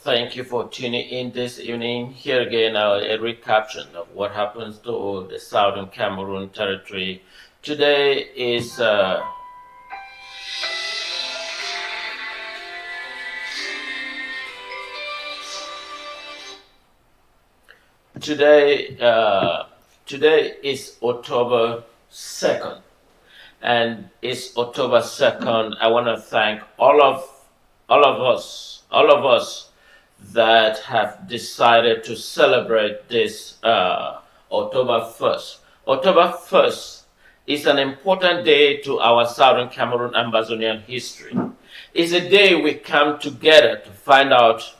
Thank you for tuning in this evening. Here again, a recaption of what happens to the Southern Cameroon territory. Today is today today is October 2nd, and it's October 2nd. I want to thank all of us that have decided to celebrate this October 1st. October 1st is an important day to our Southern Cameroon Ambazonian history. It's a day we come together to find out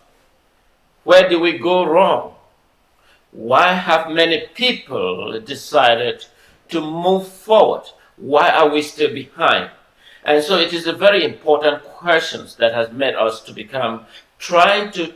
where did we go wrong. Why have many people decided to move forward? Why are we still behind? And so it is a very important question that has made us to become trying to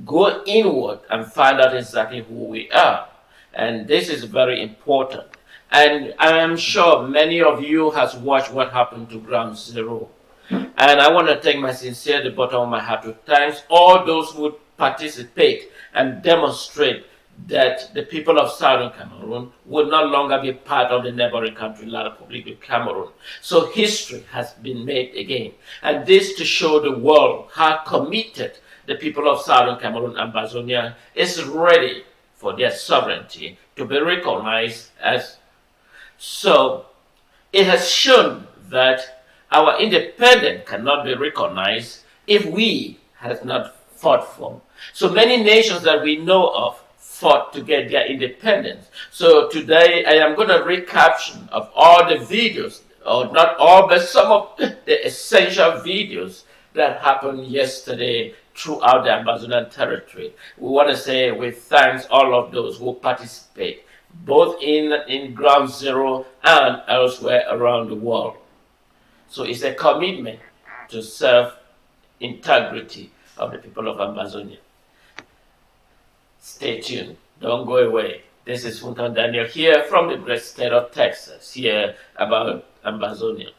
go inward and find out exactly who we are. And this is very important. And I am sure many of you has watched what happened to Ground Zero. And I want to take my sincere, the bottom of my heart to thank all those who participate and demonstrate that the people of Southern Cameroon will no longer be part of the neighboring country, La Republic of Cameroon. So history has been made again. And this to show the world how committed the people of Southern Cameroon and Ambazonia is ready for their sovereignty to be recognized as so. It has shown that our independence cannot be recognized if we have not fought for. So many nations that we know of fought to get their independence. So today I am going to recaption of all the videos, or not all, but some of the essential videos that happened yesterday throughout the Amazonian territory. We want to say we thank all of those who participate, both in Ground Zero and elsewhere around the world. So it's a commitment to serve integrity of the people of Ambazonia. Stay tuned. Don't go away. This is Funtan Daniel here from the great state of Texas, here about Ambazonia.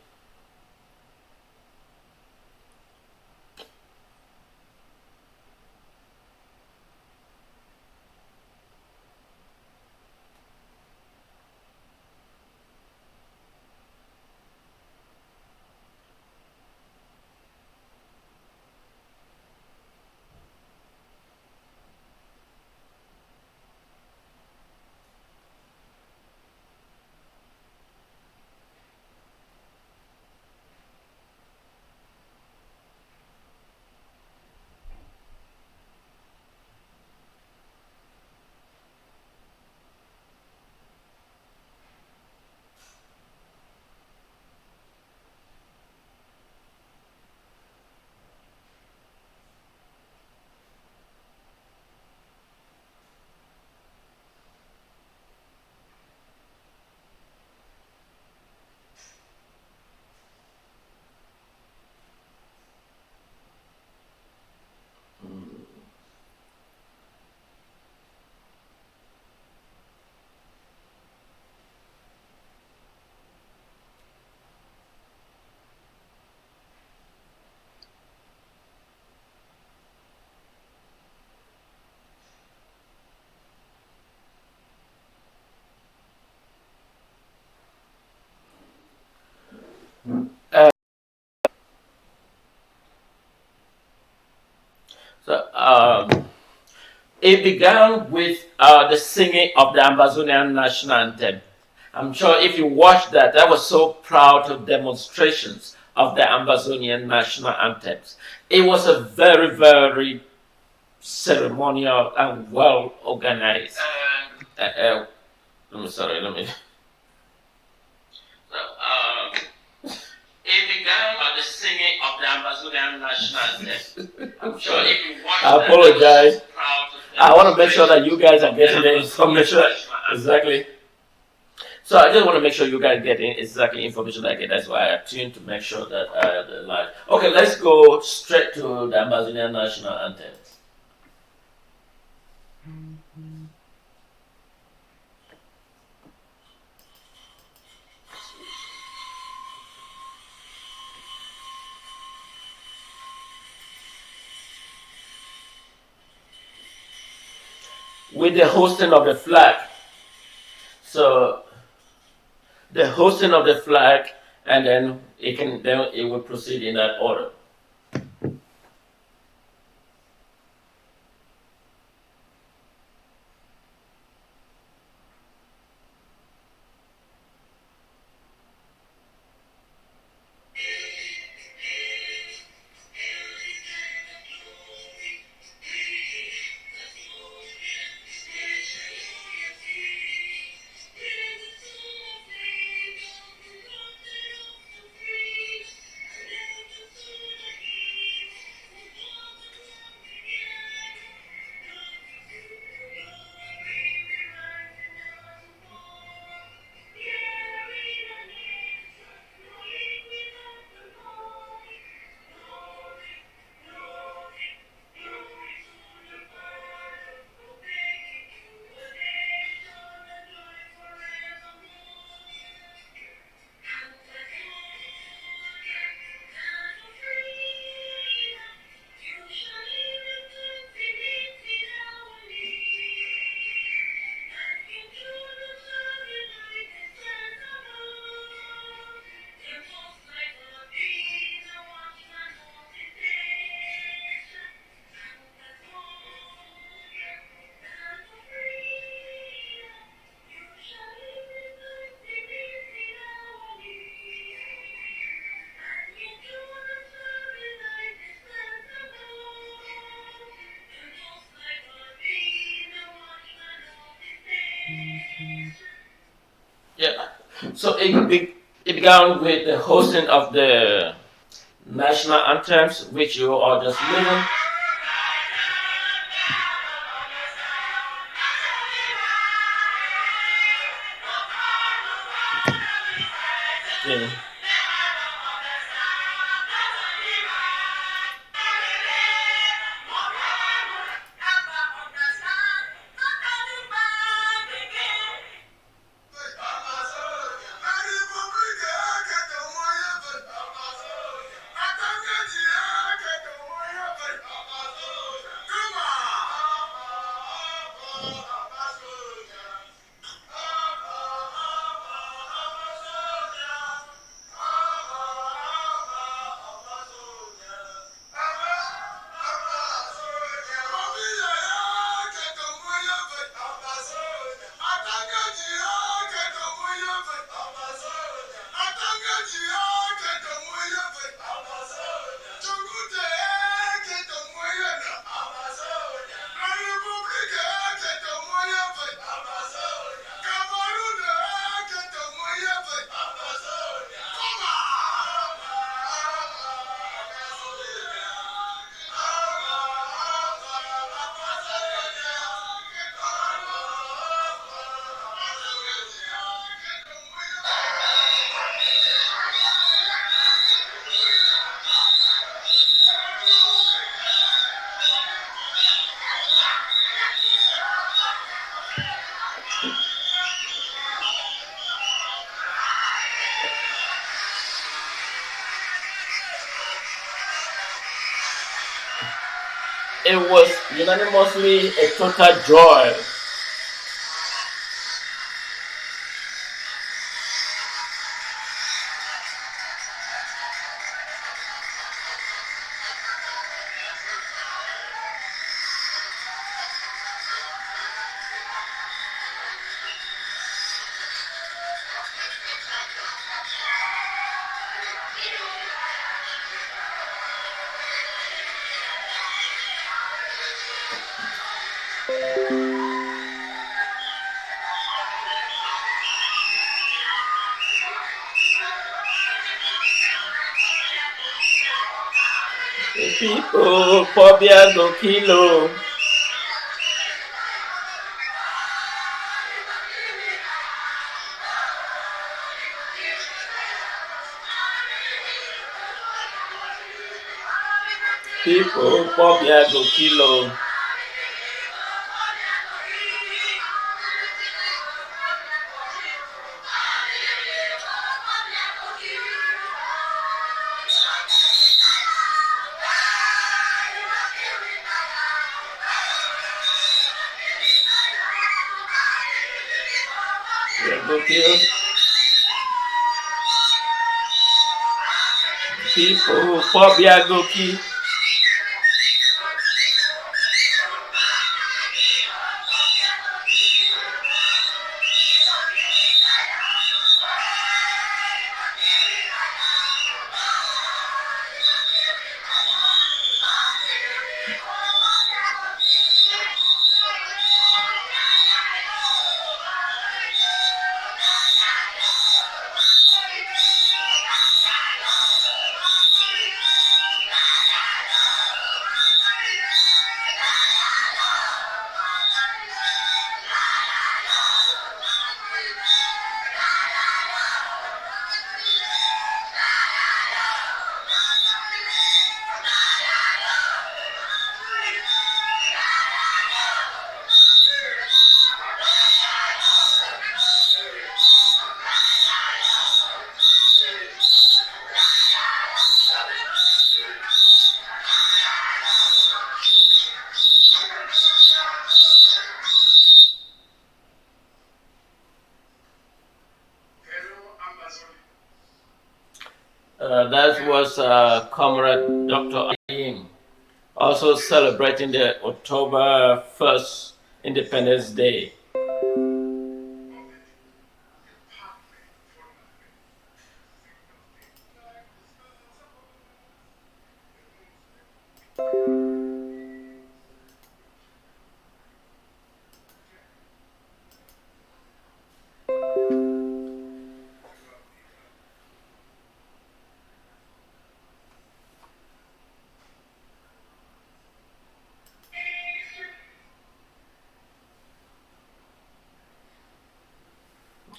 So it began with the singing of the Ambazonian national anthem. I'm sure if you watched that, I was so proud of demonstrations of the Ambazonian national anthems. It was a very, very ceremonial and well organized. I'm sorry, let me. It began by the singing of the Amazonian national anthem. I'm sure if you watch I apologize. I want to make sure that you guys are getting the information exactly. So I just want to make sure you guys get exactly information I get. That's why I tuned to make sure that the live. Okay, let's go straight to the Amazonian national anthem. with the hosting of the flag. So the hosting of the flag, and then it will proceed in that order. Yeah. So it began with the hosting of the national anthems, which you all just listened. Yeah. It was unanimously a total joy. The people, phobia go kilo. People, phobia go kilo. killed. People who pop Yagoki. That was Comrade Dr. Ayin, also celebrating the October 1st Independence Day.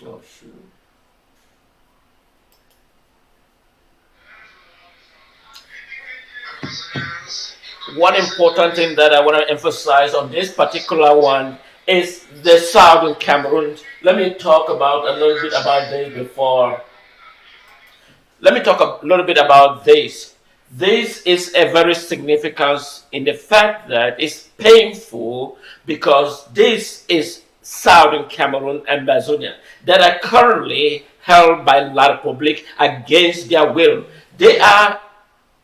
Oh, shoot. One important thing that I want to emphasize on this particular one is the Southern Cameroon. Let me talk about a little bit about this before. Let me talk a little bit about this. This is a very significant in the fact that it's painful because this is Southern Cameroon and Ambazonia that are currently held by La Republique against their will. They are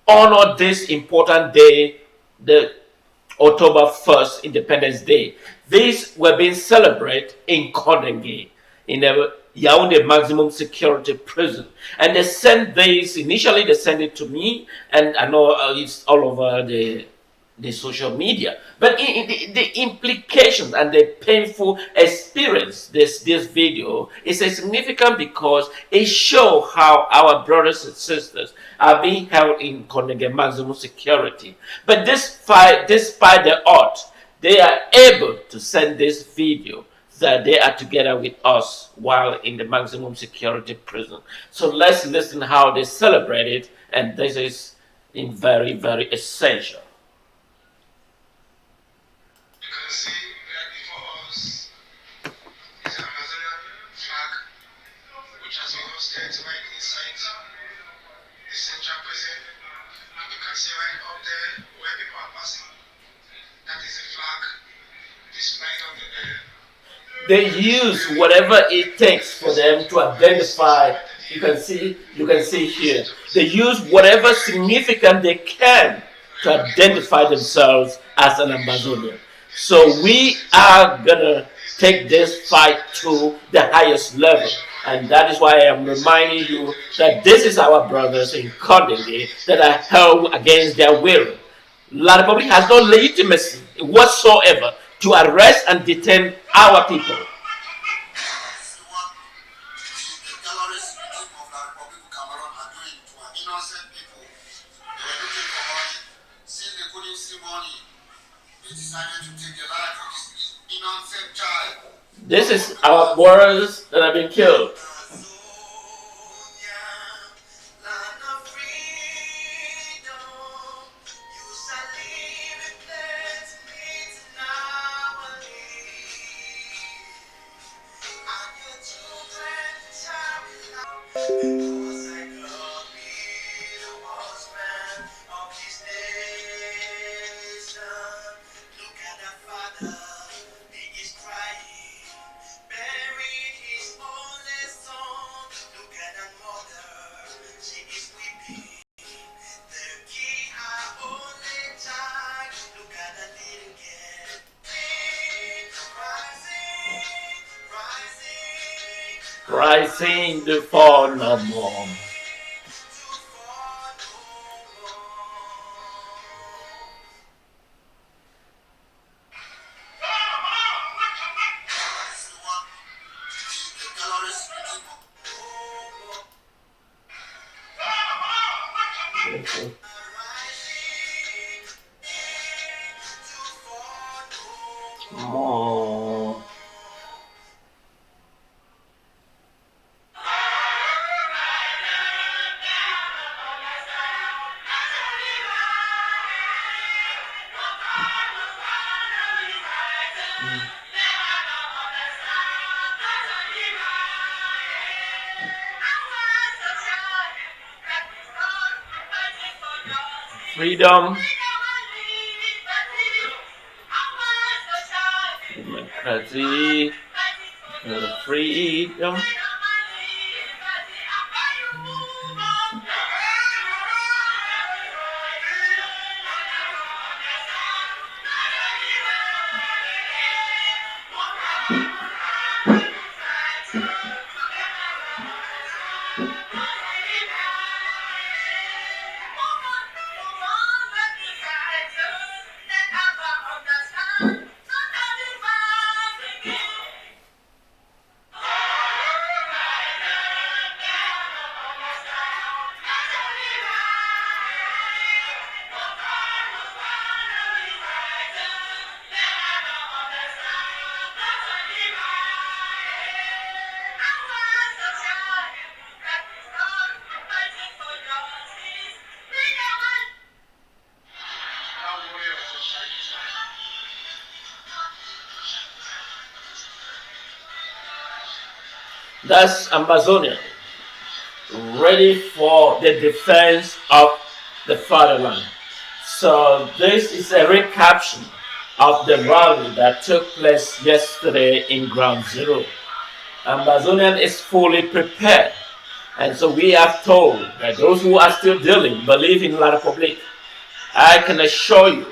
honored this important day, the October 1st, Independence Day. These were being celebrated in Kondengi, in a Yaoundé maximum security prison. And they sent this, initially they sent it to me, and I know it's all over the social media. But the implications and the painful experience this video is significant because it shows how our brothers and sisters are being held in Konenge maximum security. But despite the odds, they are able to send this video that they are together with us while in the maximum security prison. So let's listen how they celebrate it, and this is very, very essential. You can see right before us is the Amazonian flag, which has been hosted right inside the central prison. You can see right up there where people are passing. That is the flag displayed on the air. They use whatever it takes for them to identify. You can see here. They use whatever significant they can to identify themselves as an Amazonian. So we are gonna take this fight to the highest level. And that is why I am reminding you that this is our brothers in Kondenge that are held against their will. La Republic has no legitimacy whatsoever to arrest and detain our people. This is our brothers that have been killed. rising to fall no more. More. Freedom, democracy, freedom. That's Ambazonia, ready for the defense of the fatherland. So this is a recaption of the rally that took place yesterday in Ground Zero. Ambazonian is fully prepared. And so we are told that those who are still dealing believe in La Republique. I can assure you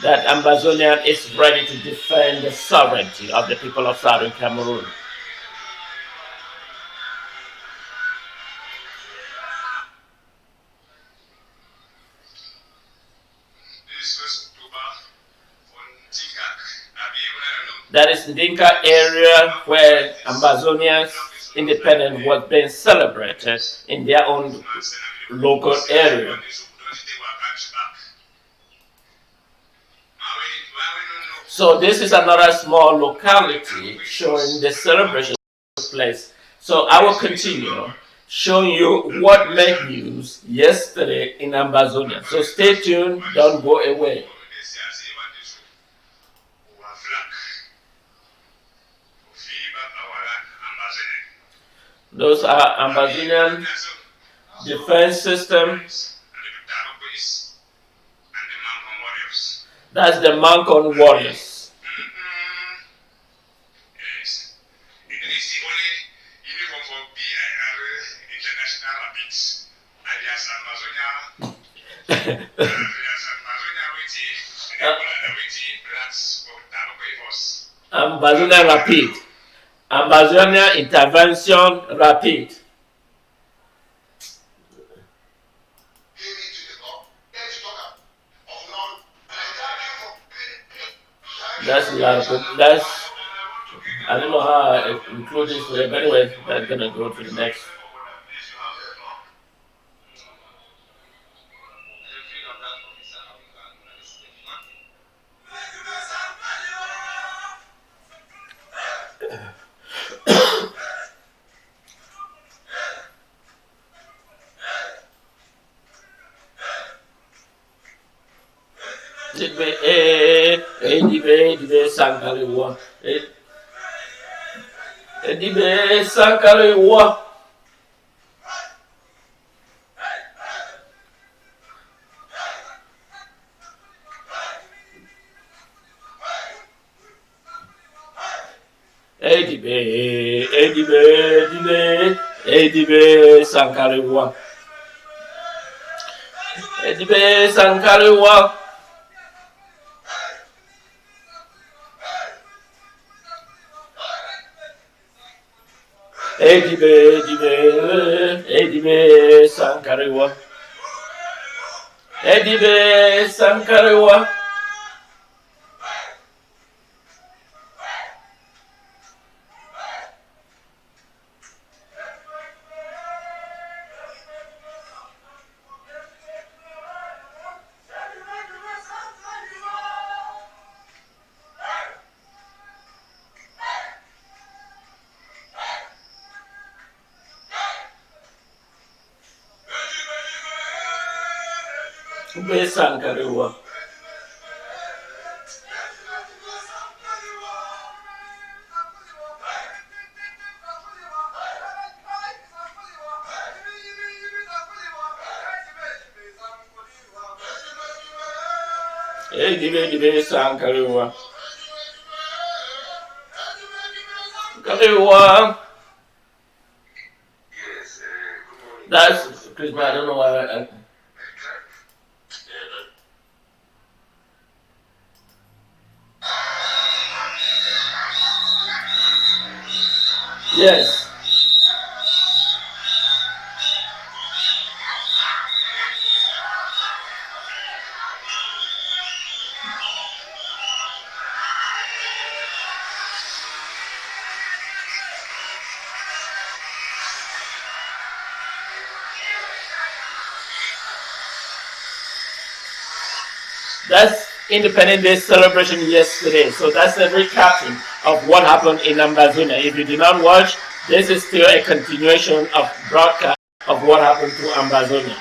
that Ambazonian is ready to defend the sovereignty of the people of Southern Cameroon. That is the Dinka area where Ambazonia's independence was being celebrated in their own local area. So this is another small locality showing the celebration place. So I will continue showing you what made news yesterday in Ambazonia. So stay tuned, don't go away. Those are Ambazonian defense systems. That's the Mancon warriors. Ambazonia Rapid. Ambazonia Intervention Rapid. That's I don't know how I include this today, but anyway, that's gonna go to the next. Edibe Sankalewa. Edibe Sankalewa. Edibe, edibe, edibe, sankarewa. Edibe, sankarewa. Be sankarewa. Edibe, sankarewa. Karewa. That's Christmas. I don't know why. Yes. That's Independence Day celebration yesterday. So that's a recaption of what happened in Ambazonia. If you did not watch, this is still a continuation of broadcast of what happened to Ambazonia.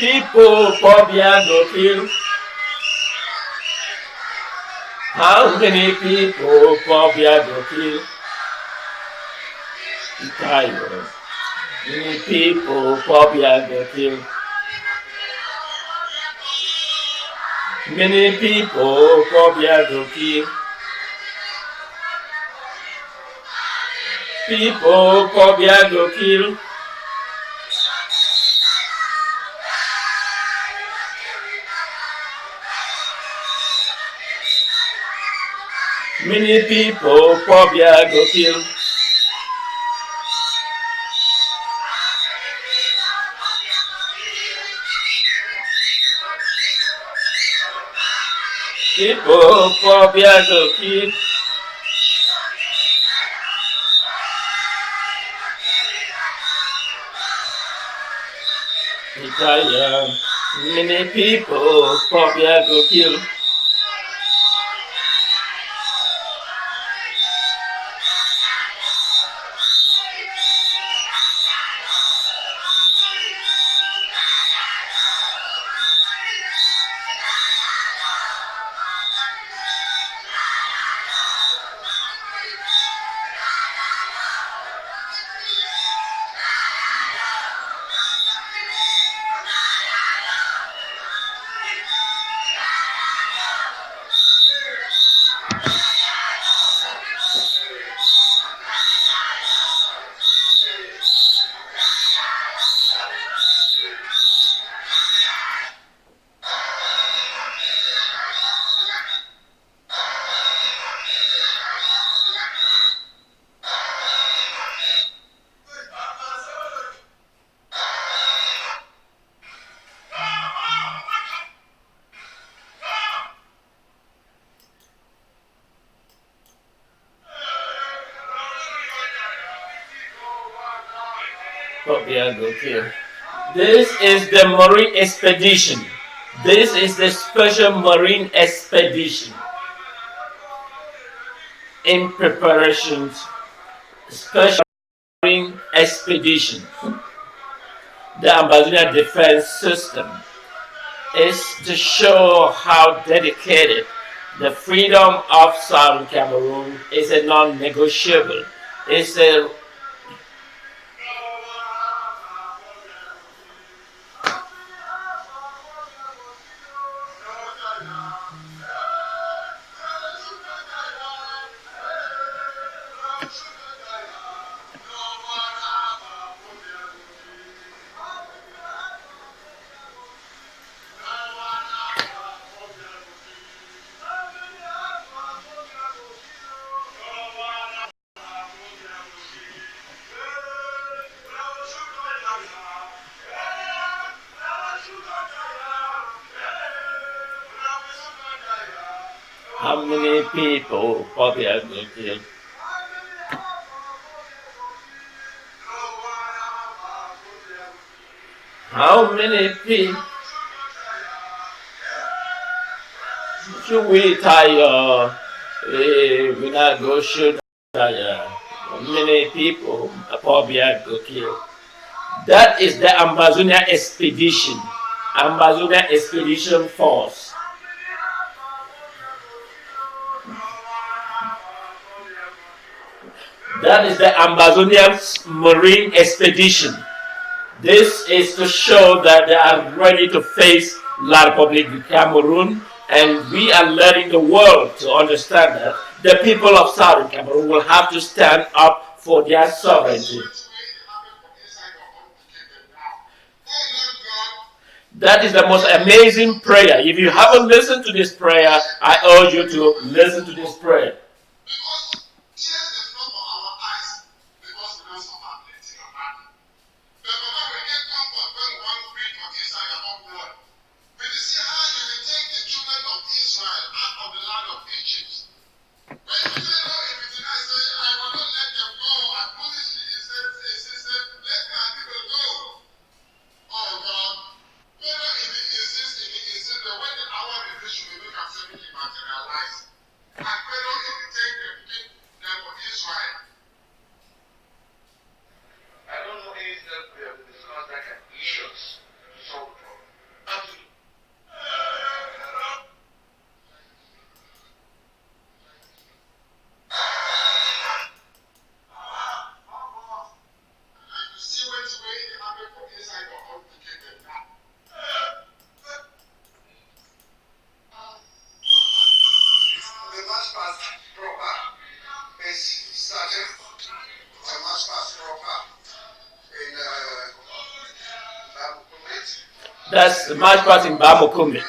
People phobia go kill. How many people phobia go kill? Tired. Many people phobia go kill. Many people phobia go kill. People phobia go kill. Many people phobia go kill. People phobia go kill. Italian. Many people phobia go kill. Phobia go kill. This is the Marine Expedition. This is the Special Marine Expedition in preparations. Special Marine Expedition. The Ambazonia Defense System is to show how dedicated the freedom of Southern Cameroon is a non-negotiable. It's a How many people probably have been killed? How many people should we tire? We not go shoot tire. How many people probably have been killed? That is the Ambazonia expedition. Ambazonia Expedition Force. That is the Ambazonia Marine Expedition. This is to show that they are ready to face La Republic of Cameroon, and we are letting the world to understand that the people of Southern Cameroon will have to stand up for their sovereignty. That is the most amazing prayer. If you haven't listened to this prayer, I urge you to listen to this prayer. That's the march past in Bamukumit.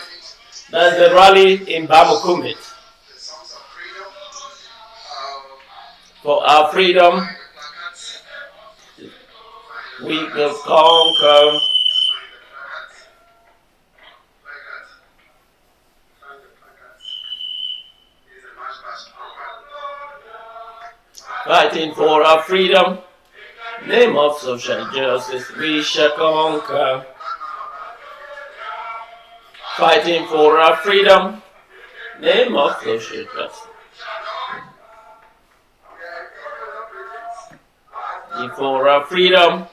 That's the rally in Bamukumit. For our freedom, we will conquer. Fighting for our freedom, name of social justice, we shall conquer. Fighting for our freedom, name of social justice. For our freedom.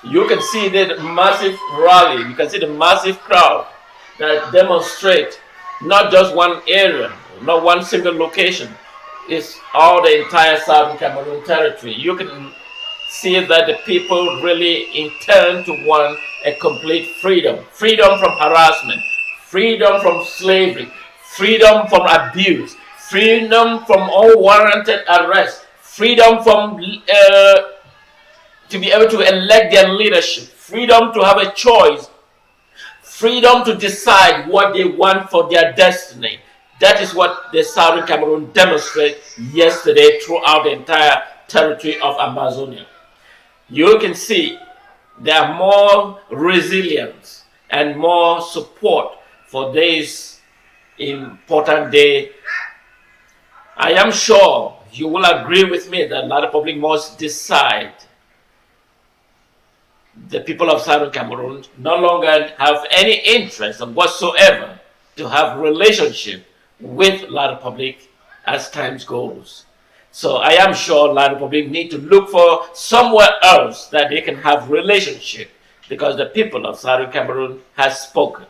You can see the massive rally, you can see the massive crowd that demonstrate not just one area, not one single location. It's all the entire Southern Cameroon territory. You can see that the people really intend to want a complete freedom. Freedom from harassment, freedom from slavery, freedom from abuse, freedom from unwarranted arrest, freedom from to be able to elect their leadership, freedom to have a choice, freedom to decide what they want for their destiny. That is what the Southern Cameroon demonstrated yesterday throughout the entire territory of Ambazonia. You can see there are more resilience and more support for this important day. I am sure you will agree with me that the Republic must decide. The people of Southern Cameroon no longer have any interest whatsoever to have relationship with La Republic as time goes. So I am sure La Republic need to look for somewhere else that they can have relationship because the people of Southern Cameroon has spoken.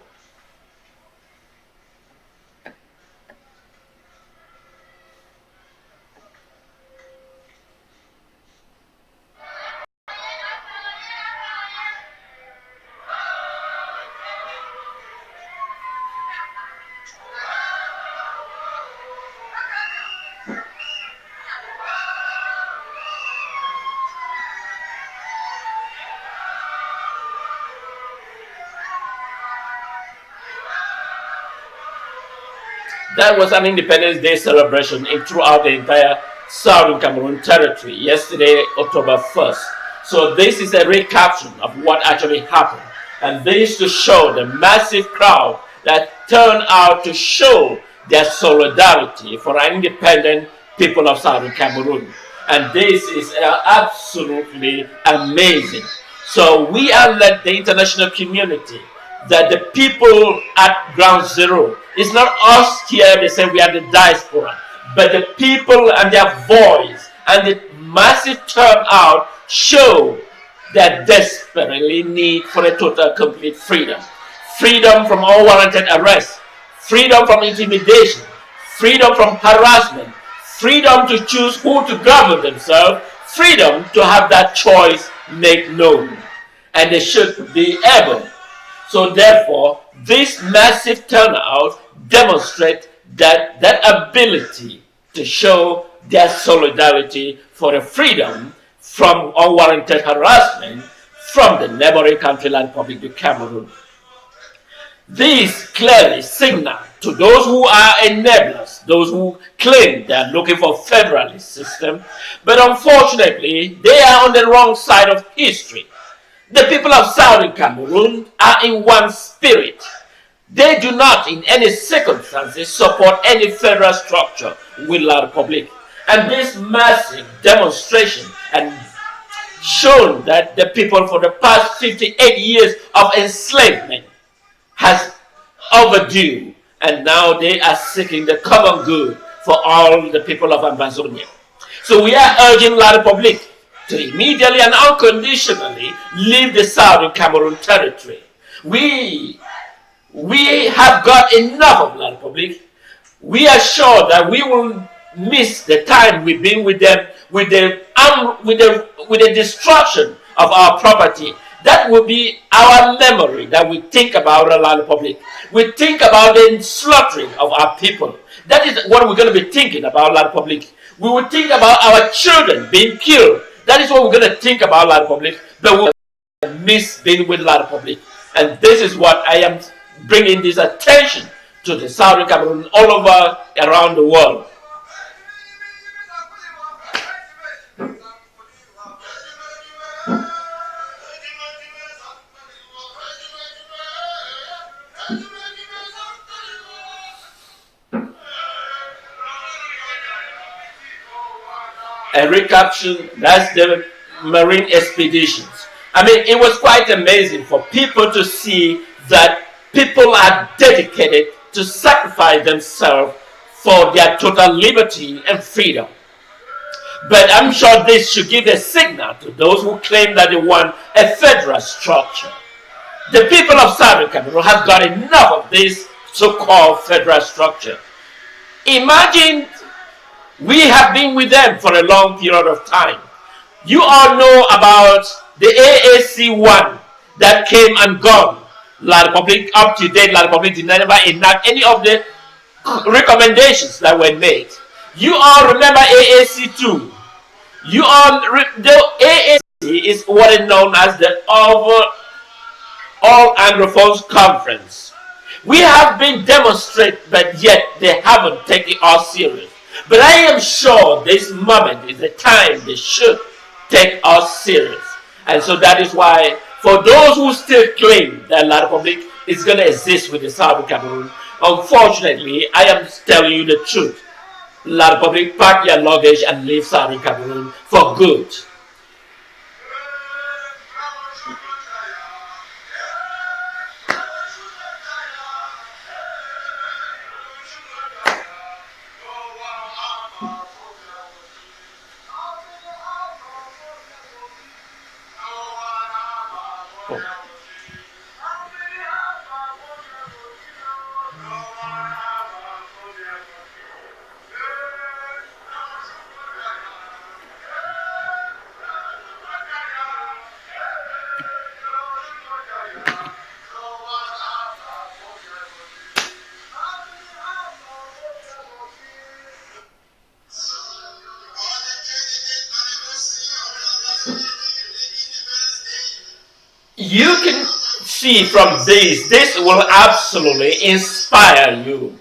That was an Independence Day celebration throughout the entire Southern Cameroon territory yesterday, October 1st. So this is a recaption of what actually happened. And this to show the massive crowd that turned out to show their solidarity for an independent people of Southern Cameroon. And this is absolutely amazing. So we are let the international community that the people at ground zero, it's not us here, they say we are the diaspora, but the people and their voice and the massive turnout show that desperately need for a total complete freedom. Freedom from unwarranted arrest, freedom from intimidation, freedom from harassment, freedom to choose who to govern themselves, freedom to have that choice made known. And they should be able. So therefore, this massive turnout demonstrates that ability to show their solidarity for the freedom from unwarranted harassment from the neighboring country, La Republic of Cameroon. This clearly signal to those who are enablers, those who claim they are looking for a federalist system, but unfortunately, they are on the wrong side of history. The people of Southern Cameroon are in one spirit. They do not, in any circumstances, support any federal structure with La Republic. And this massive demonstration and shown that the people for the past 58 years of enslavement has overdue, and now they are seeking the common good for all the people of Ambazonia. So we are urging La Republic to immediately and unconditionally leave the Southern Cameroon territory. We have got enough of La Republic. We are sure that we will miss the time we've been with them, with the destruction of our property. That will be our memory that we think about La Republic. We think about the slaughtering of our people. That is what we're going to be thinking about La Republic. We will think about our children being killed. That is what we're going to think about La Republic, but we will miss being with La Republic. And this is what I am bringing this attention to the Southern Cameroon all over around the world. A recaption, that's the marine expeditions. I mean, it was quite amazing for people to see that people are dedicated to sacrifice themselves for their total liberty and freedom. But I'm sure this should give a signal to those who claim that they want a federal structure. The people of Southern Cameroon have got enough of this so-called federal structure. Imagine we have been with them for a long period of time. You all know about the AAC1 that came and gone. La Republic, up to date, La Republic did never enact any of the recommendations that were made. You all remember AAC2. You all, the AAC is what is known as the All Anglophones Conference. We have been demonstrated, but yet they haven't taken us serious. But I am sure this moment is the time they should take us serious. And so that is why, for those who still claim that La Republic is going to exist with the Southern Cameroon, unfortunately, I am telling you the truth. La Republic pack your luggage and leave Southern Cameroon for good. You can see from this will absolutely inspire you.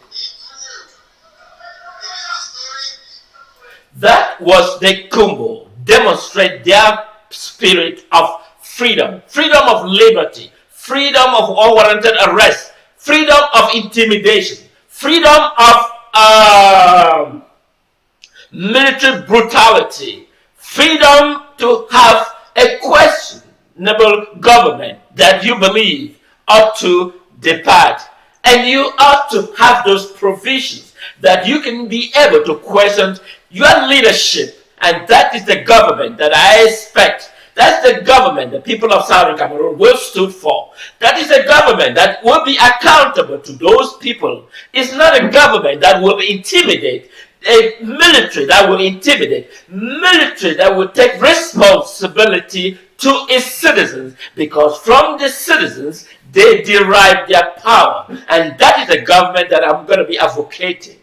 That was the Kumbo. Demonstrate their spirit of freedom, freedom of liberty, freedom of unwarranted arrest, freedom of intimidation, freedom of military brutality, freedom to have a questionable government that you believe ought to depart. And you ought to have those provisions that you can be able to question your leadership. And that is the government that I expect. That's the government the people of Southern Cameroon will stood for. That is a government that will be accountable to those people. It's not a government that will intimidate, a military that will intimidate, military that will take responsibility to its citizens, because from the citizens they derive their power. And that is the government that I'm going to be advocating.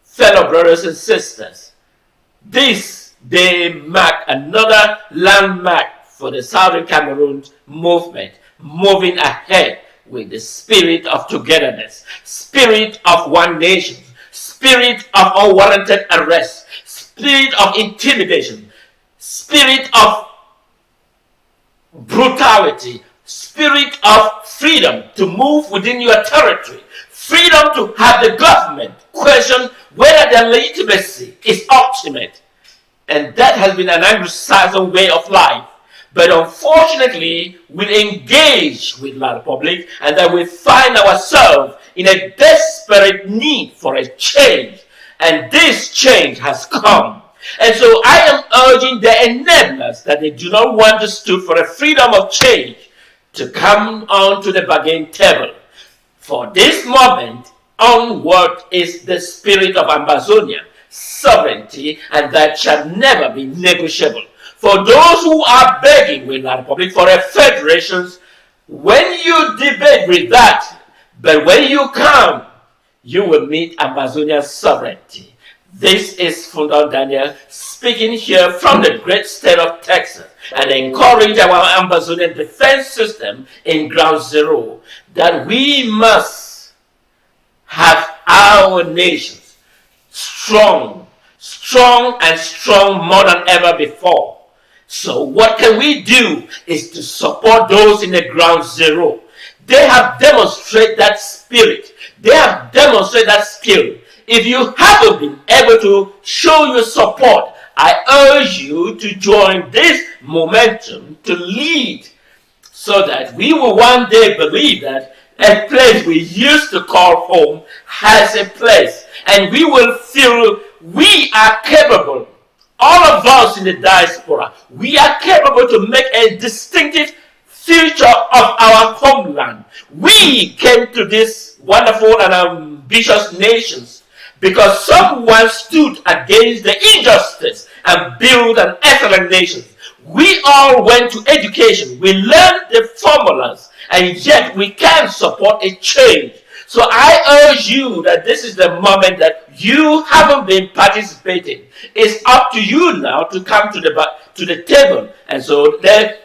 Fellow brothers and sisters, this day mark another landmark for the Southern Cameroon movement, moving ahead with the spirit of togetherness, spirit of one nation, spirit of unwarranted arrest, spirit of intimidation, spirit of brutality, spirit of freedom to move within your territory, freedom to have the government question whether their legitimacy is ultimate. And that has been an Anglo-Saxon way of life. But unfortunately, we engage with La Republic, and that we find ourselves in a desperate need for a change. And this change has come. And so I am urging the enablers that they do not want to stood for a freedom of change to come onto the bargain table. For this moment onward is the spirit of Ambazonia, sovereignty, and that shall never be negotiable. For those who are begging with La Republic for a federation, when you debate with that, but when you come, you will meet Ambazonia's sovereignty. This is Fundon Daniel speaking here from the great state of Texas, and encourage our Ambazonian defense system in ground zero that we must have our nations strong and strong more than ever before. So what can we do is to support those in the ground zero. They have demonstrated that spirit. They have demonstrated that skill. If you haven't been able to show your support, I urge you to join this momentum to lead, so that we will one day believe that a place we used to call home has a place, and we will feel we are capable. All of us in the diaspora, we are capable to make a distinctive future of our homeland. We came to this wonderful and ambitious nations because someone stood against the injustice and built an excellent nation. We all went to education. We learned the formulas, and yet we can't support a change. So I urge you that this is the moment that you haven't been participating. It's up to you now to come to the table. And so the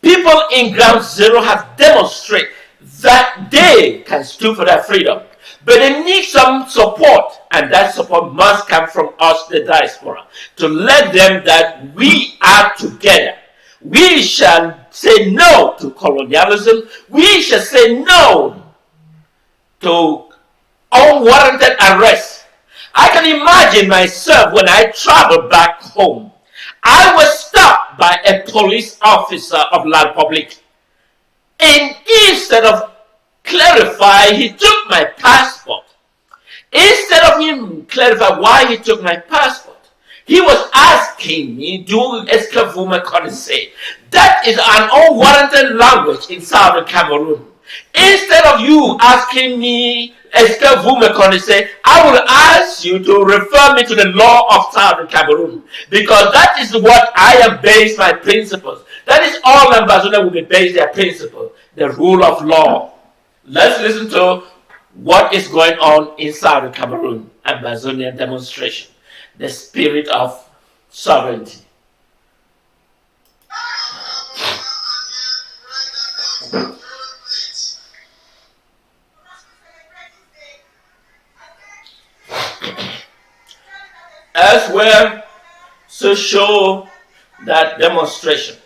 people in ground zero have demonstrated that they can stood for their freedom. But they need some support, and that support must come from us, the diaspora, to let them that we are together. We shall say no to colonialism. We shall say no to unwarranted arrest. I can imagine myself when I travel back home. I was stopped by a police officer of La Republic. And instead of clarify, he took my passport. Instead of him clarify why he took my passport, he was asking me, do esclavu me connaissez? That is an unwarranted language in southern Cameroon. Instead of you asking me, esclavu me connaissez, I will ask you to refer me to the law of southern Cameroon. Because that is what I am based my principles. That is all Ambazonia will be based their principle, the rule of law. Let's listen to what is going on inside the Cameroon Ambazonia demonstration, the spirit of sovereignty. Elsewhere, to show that demonstration.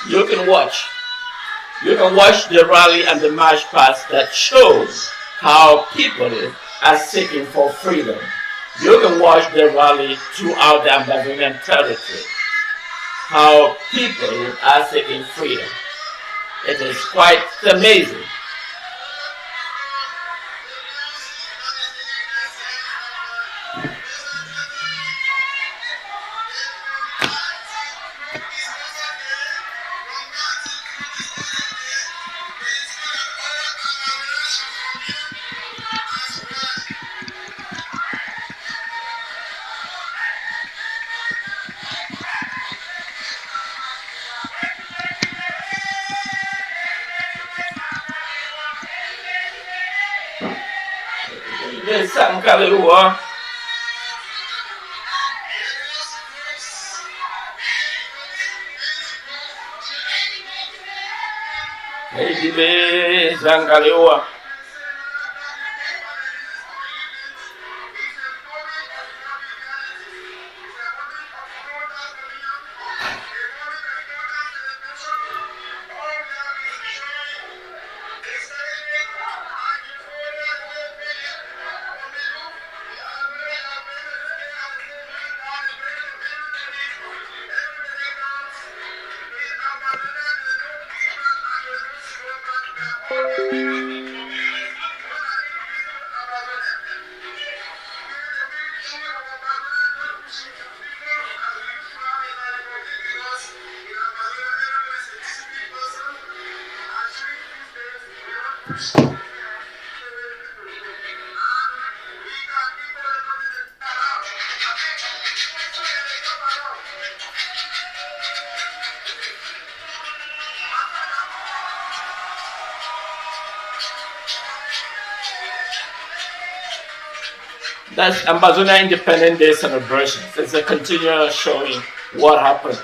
You can watch. You can watch the rally and the march past that shows how people are seeking for freedom. You can watch the rally throughout the Ambazonian territory. How people are seeking freedom. It is quite amazing. There's something called Edibe Zangalewa. That's Ambazonia Independence Day celebration. It's a continuous showing what happened.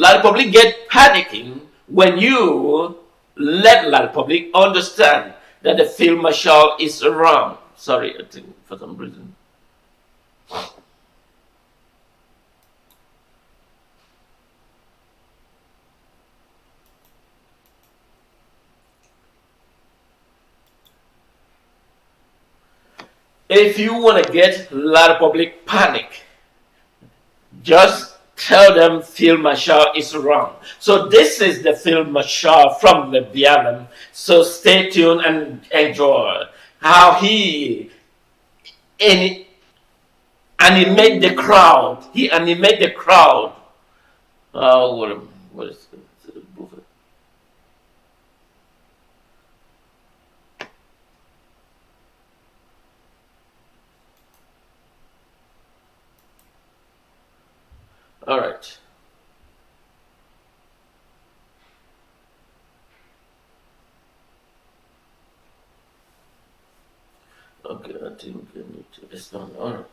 La Republic get panicking when you let La Republic understand that the field marshal is around. Sorry, I think for some reason. If you want to get a lot of public panic, just tell them Phil Marshall is wrong. So this is the Phil Marshall from the BLM. So stay tuned and enjoy how he and animate the crowd. He animate the crowd. Oh, what is it? All right. Okay, I think I need to respond. All right.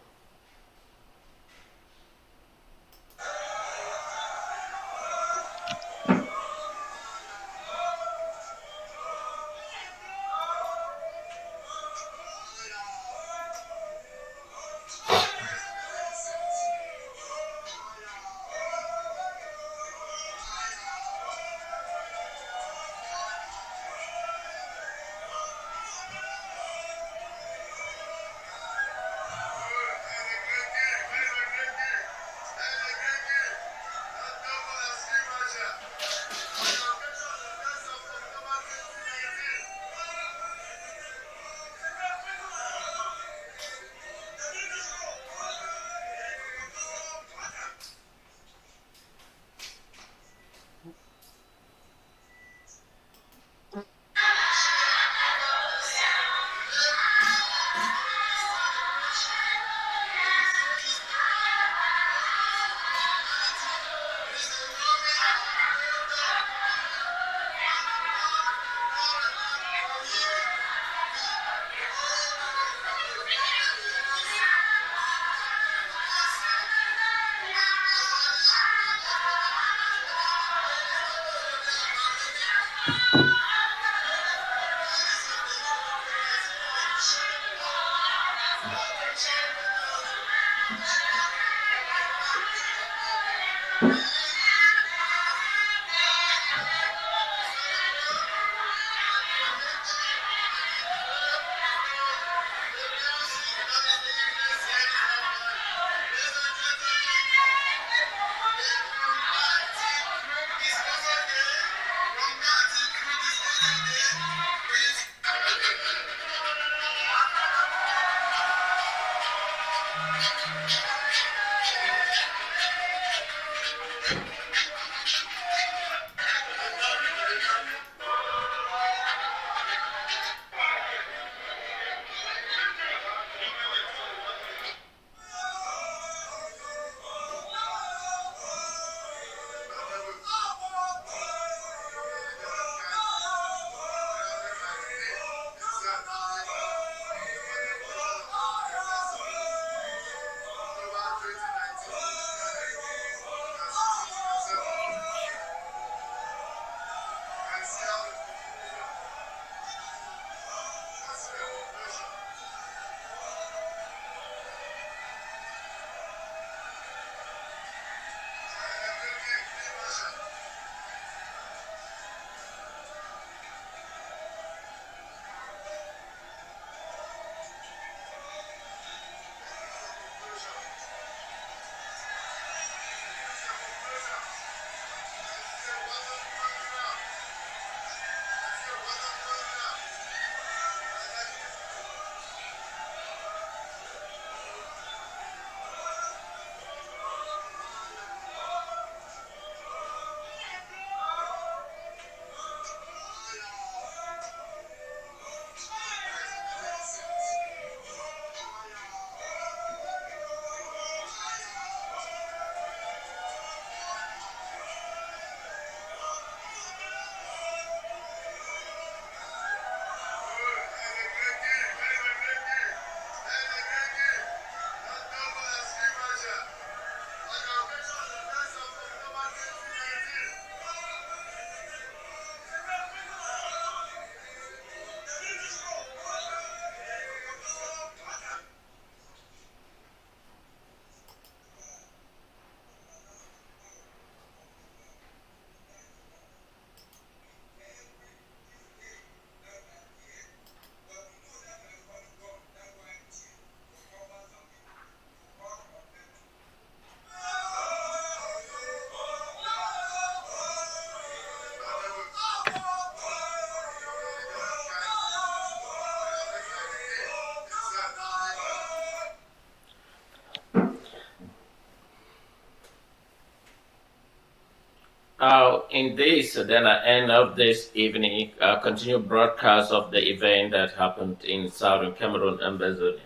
In this, then I end of this evening, continued broadcast of the event that happened in southern Cameroon, Ambazonia.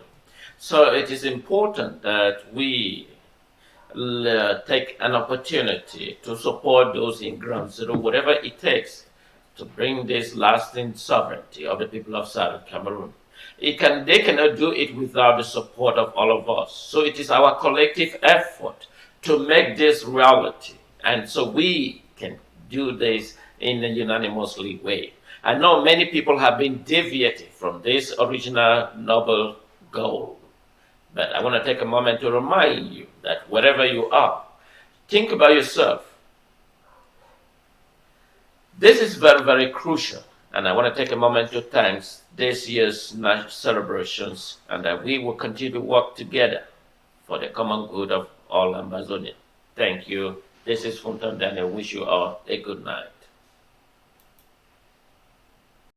So it is important that we take an opportunity to support those in ground zero, whatever it takes to bring this lasting sovereignty of the people of southern Cameroon. They cannot do it without the support of all of us. So it is our collective effort to make this reality. And so we can do this in a unanimously way. I know many people have been deviating from this original noble goal. But I want to take a moment to remind you that wherever you are, think about yourself. This is very, very crucial. And I want to take a moment to thank this year's celebrations and that we will continue to work together for the common good of all Ambazonians. Thank you. This is Fontaine Daniel. Wish you all a good night.